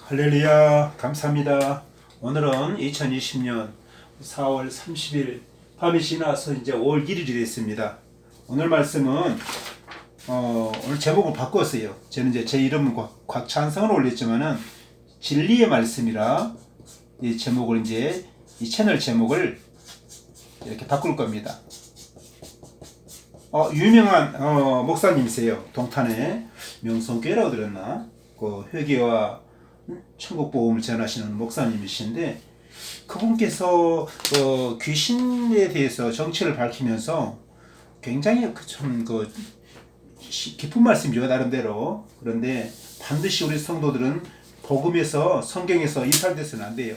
할렐루야, 감사합니다. 오늘은 2020년 4월 30일 밤이 지나서 이제 5월 1일이 됐습니다. 오늘 말씀은 오늘 제목을 바꿨어요. 저는 이제 제 이름은 곽찬성을 올렸지만은 진리의 말씀이라 이 제목을 이제 이 채널 제목을 이렇게 바꿀 겁니다. 유명한 목사님이세요. 동탄에 명성교회라고 들었나? 그 회개와 천국복음을 전하시는 목사님이신데 그분께서 귀신에 대해서 정체를 밝히면서 굉장히 깊은 말씀이죠, 나름대로. 그런데 반드시 우리 성도들은 복음에서, 성경에서 이탈돼서는 안 돼요.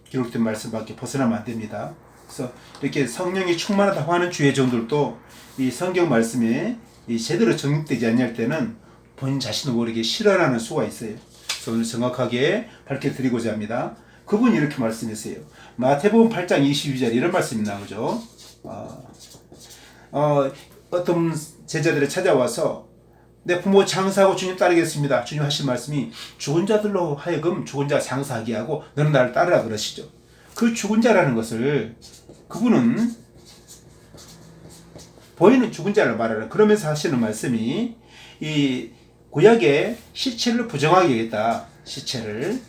기록된 말씀밖에 벗어나면 안 됩니다. 그래서 이렇게 성령이 충만하다고 하는 주의 종들도 이 성경 말씀에 제대로 정립되지 않을 때는 본인 자신도 모르게 실현하는 수가 있어요. 그래서 오늘 정확하게 밝혀드리고자 합니다. 그분이 이렇게 말씀했어요. 마태복음 8장 22절 이런 말씀이 나오죠. 어떤 제자들이 찾아와서 내 부모 장사하고 주님 따르겠습니다. 주님 하신 말씀이 죽은 자들로 하여금 죽은 자 장사하게 하고 너는 나를 따르라 그러시죠. 그 죽은 자라는 것을 그분은 보이는 죽은 자를 말하는, 그러면서 하시는 말씀이 이 구약의 시체를 부정하게 하겠다. 시체를.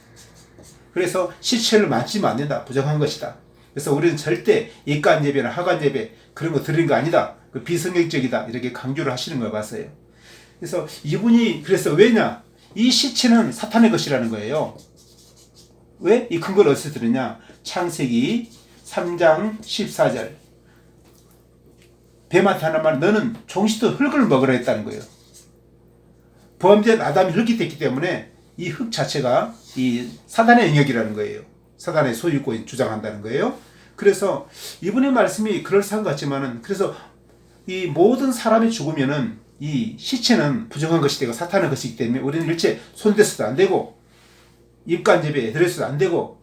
그래서 시체를 만지면 안 된다. 부정한 것이다. 그래서 우리는 절대 입간 예배나 하간 예배 그런 거 드리는 거 아니다. 그 비성경적이다. 이렇게 강조를 하시는 걸 봤어요. 그래서 이분이 그래서 왜냐? 이 시체는 사탄의 것이라는 거예요. 왜? 이 근거를 어디서 들었냐? 창세기 3장 14절. 뱀한테 하는 말, 너는 종시도 흙을 먹으라 했다는 거예요. 범죄한 아담이 흙이 됐기 때문에 이 흙 자체가 이 사단의 영역이라는 거예요. 사단의 소유권이 주장한다는 거예요. 그래서 이분의 말씀이 그럴싸한 것 같지만은, 그래서 이 모든 사람이 죽으면은 이 시체는 부정한 것이 되고 사탄의 것이기 때문에 우리는 일체 손대서도 안 되고, 입간 예배에 들어서도 안 되고,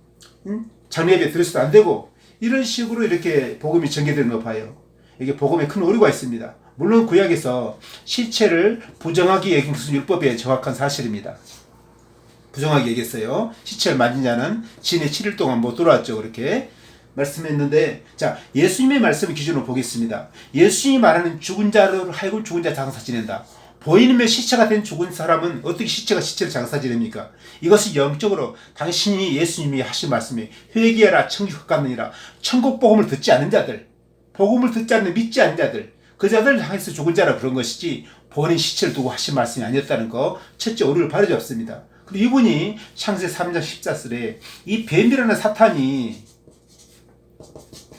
장례 예배에 들어서도 안 되고, 이런 식으로 이렇게 복음이 전개되는 거 봐요. 이게 복음에 큰 오류가 있습니다. 물론 구약에서 시체를 부정하게 여긴 것은 율법의 정확한 사실입니다. 부정하게 여겼어요. 시체를 만진 자는 진의 7일 동안 못 들어왔죠. 그렇게 말씀했는데, 자, 예수님의 말씀을 기준으로 보겠습니다. 예수님이 말하는 죽은 자를 하여금 죽은 자 장사 지낸다. 보이는 시체가 된 죽은 사람은 어떻게 시체를 장사 지냅니까? 이것은 영적으로 당신이 예수님이 하신 말씀이 회개하라 천국 가느니라. 천국 복음을 듣지 않은 자들, 복음을 듣지 않는 믿지 않는 자들, 그 자들 향해서 죽은 자라 그런 것이지 본인 시체를 두고 하신 말씀이 아니었다는 거, 첫째 오류를 바로잡습니다. 그리고 이분이 창세기 3장 14절에 이 뱀이라는 사탄이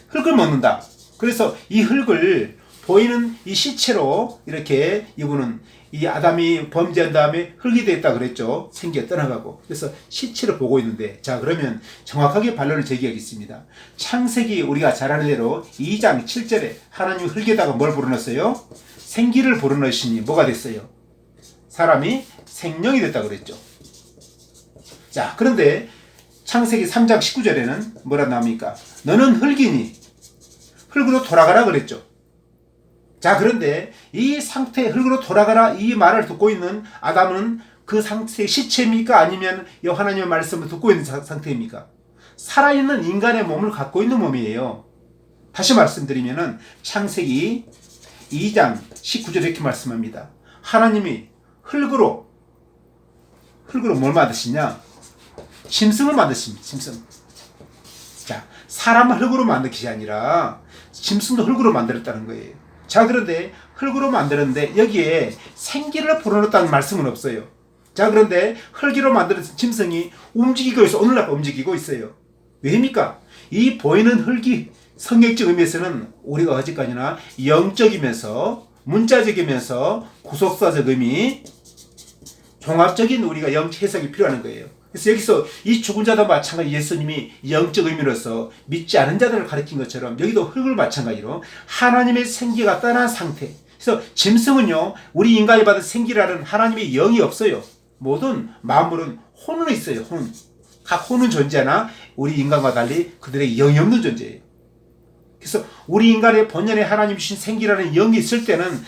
흙을 먹는다. 그래서 이 흙을 보이는 이 시체로 이렇게 이분은 이 아담이 범죄한 다음에 흙이 됐다 그랬죠. 생기가 떠나가고. 그래서 시체를 보고 있는데, 자, 그러면 정확하게 반론을 제기하겠습니다. 창세기 우리가 잘 아는 대로 2장 7절에 하나님이 흙에다가 뭘 불어넣었어요? 생기를 불어넣으시니 뭐가 됐어요? 사람이 생명이 됐다 그랬죠. 자, 그런데 창세기 3장 19절에는 뭐라 나옵니까? 너는 흙이니 흙으로 돌아가라 그랬죠. 자, 그런데 이 상태, 흙으로 돌아가라 이 말을 듣고 있는 아담은 그 상태의 시체입니까? 아니면 이 하나님의 말씀을 듣고 있는 상태입니까? 살아있는 인간의 몸을 갖고 있는 몸이에요. 다시 말씀드리면은 창세기 2장 19절에 이렇게 말씀합니다. 하나님이 흙으로 뭘 만드시냐? 짐승을 만드십니다. 짐승. 자, 사람을 흙으로 만든 것이 아니라 짐승도 흙으로 만들었다는 거예요. 자, 그런데 흙으로 만드는데 여기에 생기를 불어넣었다는 말씀은 없어요. 자, 그런데 흙으로 만드는 짐승이 움직이고 있어. 오늘날 움직이고 있어요. 왜입니까? 이 보이는 흙이 성경적 의미에서는 우리가 어디까지나 영적이면서 문자적이면서 구속사적 의미, 종합적인 우리가 영적 해석이 필요한 거예요. 그래서 여기서 이 죽은 자도 마찬가지 예수님이 영적 의미로서 믿지 않은 자들을 가르친 것처럼 여기도 흙을 마찬가지로 하나님의 생기가 떠난 상태. 그래서 짐승은요, 우리 인간이 받은 생기라는 하나님의 영이 없어요. 모든 만물은 혼은 있어요. 혼. 각 혼은 존재하나 우리 인간과 달리 그들의 영이 없는 존재예요. 그래서 우리 인간의 본연의 하나님 주신 생기라는 영이 있을 때는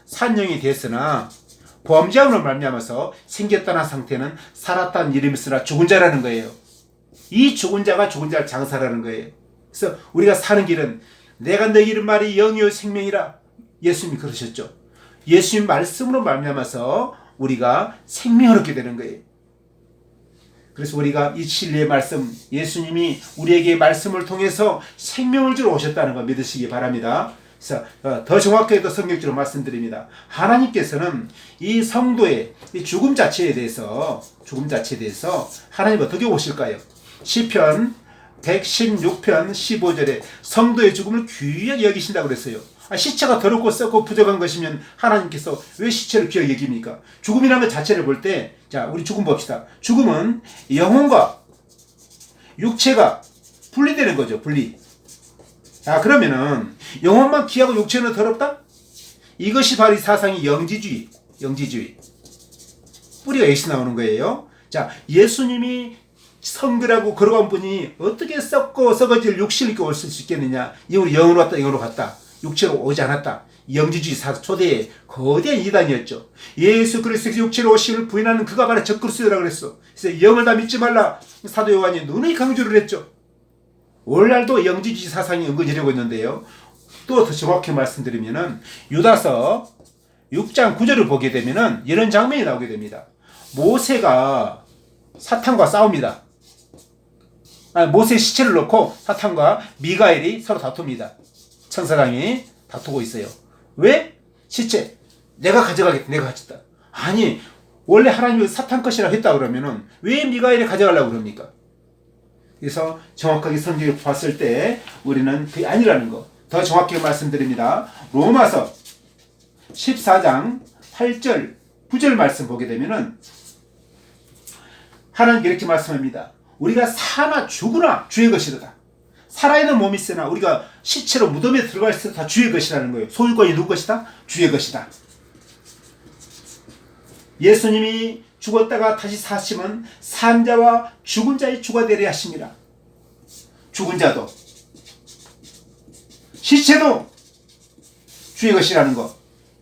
산영이 됐으나 범죄함으로 말미암아서 생겼다는 상태는 살았다는 이름이 쓰나 죽은 자라는 거예요. 이 죽은 자가 죽은 자를 장사라는 거예요. 그래서 우리가 사는 길은 내가 너희 이름 말이 영이요 생명이라 예수님이 그러셨죠. 예수님 말씀으로 말미암아서 우리가 생명을 얻게 되는 거예요. 그래서 우리가 이 진리의 말씀, 예수님이 우리에게 말씀을 통해서 생명을 주러 오셨다는 거 믿으시기 바랍니다. 그래서 더 정확하게도 성경적으로 말씀드립니다. 하나님께서는 이 성도의 이 죽음 자체에 대해서 하나님 어떻게 오실까요? 시편 116편 15절에 성도의 죽음을 귀하게 여기신다고 그랬어요. 시체가 더럽고 썩고 부족한 것이면 하나님께서 왜 시체를 귀하게 여깁니까? 죽음이라는 것 자체를 볼 때, 자, 우리 죽음 봅시다. 죽음은 영혼과 육체가 분리되는 거죠. 분리. 자, 그러면은 영혼만 귀하고 육체는 더럽다? 이것이 바로 이 사상의 영지주의. 뿌리가 여기서 나오는 거예요. 자, 예수님이 성결하고 거룩한 분이 어떻게 썩고 썩어질 육신을 입고 올 수 있겠느냐? 이걸 영으로 왔다, 영으로 갔다. 육체로 오지 않았다. 영지주의 초대의 거대한 이단이었죠. 예수 그리스도의 육체로 오심을 부인하는 그가 바로 적그리스도라고 그랬어. 그래서 영을 다 믿지 말라. 사도 요한이 눈의 강조를 했죠. 오늘날도 영지주의 사상이 은근히 이러고 있는데요. 또 더 정확히 말씀드리면은 유다서 6장 9절을 보게 되면은 이런 장면이 나오게 됩니다. 모세가 사탄과 싸웁니다. 모세의 시체를 놓고 사탄과 미가엘이 서로 다툽니다. 천사장이 다투고 있어요. 왜? 시체 내가 가져가겠다. 내가 가졌다. 아니 원래 하나님이 사탄 것이라고 했다 그러면은 왜 미가엘이 가져가려고 그럽니까? 그래서 정확하게 성경을 봤을 때 우리는 그게 아니라는 거. 더 정확히 말씀드립니다. 로마서 14장 8절 9절 말씀 보게 되면은 하나님 이렇게 말씀합니다. 우리가 사나 죽으나 주의 것이로다. 살아있는 몸이 있으나 우리가 시체로 무덤에 들어가 있어도 다 주의 것이라는 거예요. 소유권이 누구 것이다? 주의 것이다. 예수님이 죽었다가 다시 사심은 산 자와 죽은 자의 주가 되려 하심이라. 죽은 자도 시체도 주의 것이라는 거.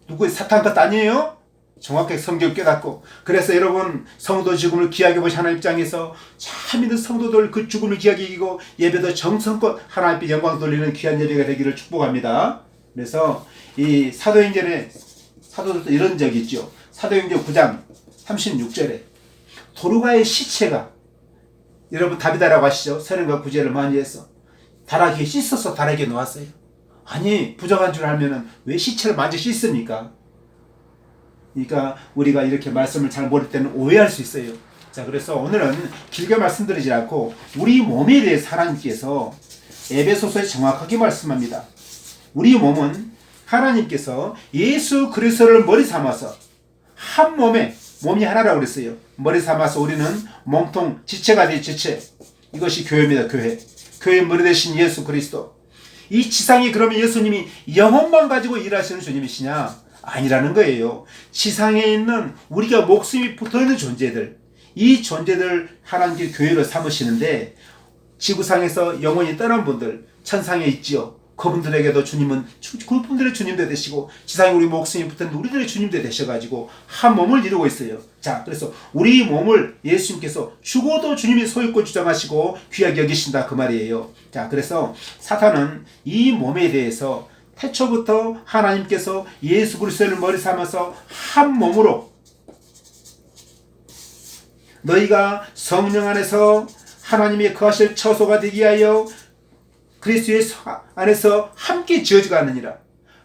누구의 사탄 것 아니에요? 정확하게 성경 깨닫고. 그래서 여러분 성도 죽음을 귀하게 보신 하나님 입장에서 참 믿는 성도들 그 죽음을 귀하게 이기고 예배도 정성껏 하나님께 영광 돌리는 귀한 예배가 되기를 축복합니다. 그래서 이 사도행전에 사도들도 이런 적이 있죠. 사도행전 9장 36절에 도르가의 시체가 여러분 다비다라고 하시죠. 선행과 구제를 많이 해서 다락에 씻어서 다락에 놓았어요. 아니 부정한 줄 알면은 왜 시체를 만져 씻습니까? 그러니까 우리가 이렇게 말씀을 잘 모를 때는 오해할 수 있어요. 자, 그래서 오늘은 길게 말씀드리지 않고 우리 몸에 대해서 하나님께서 에베소서에 정확하게 말씀합니다. 우리 몸은 하나님께서 예수 그리스도를 머리 삼아서 한 몸에 몸이 하나라고 그랬어요. 머리 삼아서 우리는 몸통 지체가 될 지체. 이것이 교회입니다. 교회 머리 대신 예수 그리스도. 이 지상에 그러면 예수님이 영혼만 가지고 일하시는 주님이시냐? 아니라는 거예요. 지상에 있는 우리가 목숨이 붙어있는 존재들, 이 존재들 하나님께 교회로 삼으시는데 지구상에서 영혼이 떠난 분들 천상에 있지요. 그분들에게도 주님은 그분들의 주님도 되시고 지상에 우리 목숨이 붙은 우리들의 주님도 되셔가지고 한 몸을 이루고 있어요. 자, 그래서 우리 몸을 예수님께서 죽어도 주님이 소유권 주장하시고 귀하게 여기신다 그 말이에요. 자, 그래서 사탄은 이 몸에 대해서 태초부터 하나님께서 예수 그리스도를 머리 삼아서 한 몸으로 너희가 성령 안에서 하나님의 거하실 처소가 되기 위하여 그리스도의 안에서 함께 지어지가 않느니라.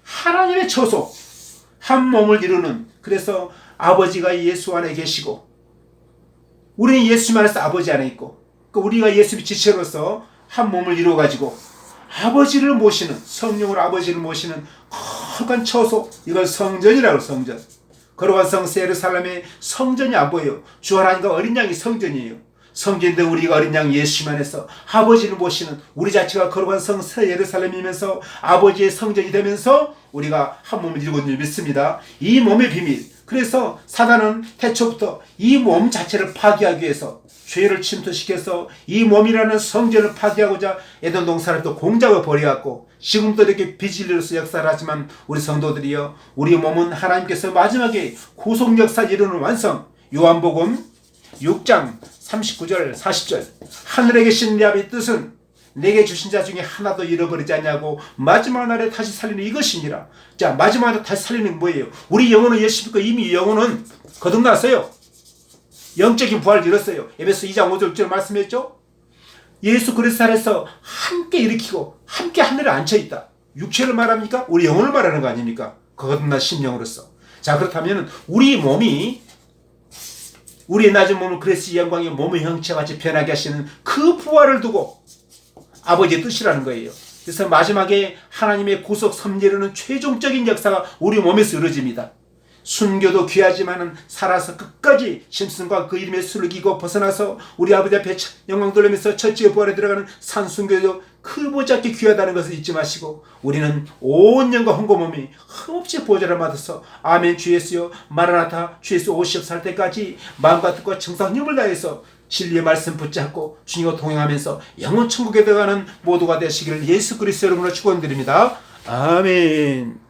하나님의 처소, 한 몸을 이루는. 그래서 아버지가 예수 안에 계시고 우리는 예수님 안에서 아버지 안에 있고 우리가 예수의 지체로서 한 몸을 이루어가지고 아버지를 모시는, 성령으로 아버지를 모시는 거룩한 처소, 이걸 성전이라고. 성전. 거룩한 성 예루살렘의 성전이 안 보여요. 주 하나님과 어린 양이 성전이에요. 성전대 우리가 어린 양 예수님 안에서 아버지를 모시는 우리 자체가 거룩한 새 예루살렘이면서 아버지의 성전이 되면서 우리가 한 몸을 이루고 있는 줄 믿습니다. 이 몸의 비밀. 그래서 사단은 태초부터 이 몸 자체를 파괴하기 위해서 죄를 침투시켜서 이 몸이라는 성전을 파괴하고자 에덴 동산을 또 공작을 벌여왔고 지금도 이렇게 비진리로서 역사를 하지만 우리 성도들이여 우리 몸은 하나님께서 마지막에 구속 역사를 이루는 완성. 요한복음 6장 39절 40절 하늘에 계신 내 아버지의 뜻은 내게 주신 자 중에 하나도 잃어버리지 않냐고 마지막 날에 다시 살리는 이것이니라. 자, 마지막 날에 다시 살리는 게 뭐예요? 우리 영혼은 예수 믿고 이미 영혼은 거듭났어요. 영적인 부활을 이뤘어요. 에베소 2장 5절 말씀했죠? 예수 그리스도 안에서 함께 일으키고 함께 하늘에 앉혀있다. 육체를 말합니까? 우리 영혼을 말하는 거 아닙니까? 거듭난 심령으로서. 자, 그렇다면 우리 몸이 우리의 낮은 몸을 그리스도의 영광의 몸의 형체와 같이 변하게 하시는 그 부활을 두고 아버지의 뜻이라는 거예요. 그래서 마지막에 하나님의 구속 섭리라는 최종적인 역사가 우리 몸에서 이루어집니다. 순교도 귀하지만은 살아서 끝까지 심승과 그 이름의 술을 기고 벗어나서 우리 아버지 앞에 영광 돌리면서 첫째 부활에 들어가는 산순교도 크보잡게 귀하다는 것을 잊지 마시고 우리는 온 영과 혼과 몸이 흠없이 보좌를 받아서 아멘 주 예수여 마라나타 주 예수 오시옵소서 할 때까지 마음과 뜻과 정성 힘을 다해서 진리의 말씀 붙잡고 주님과 동행하면서 영원 천국에 들어가는 모두가 되시기를 예수 그리스도 이름으로 축원드립니다. 아멘.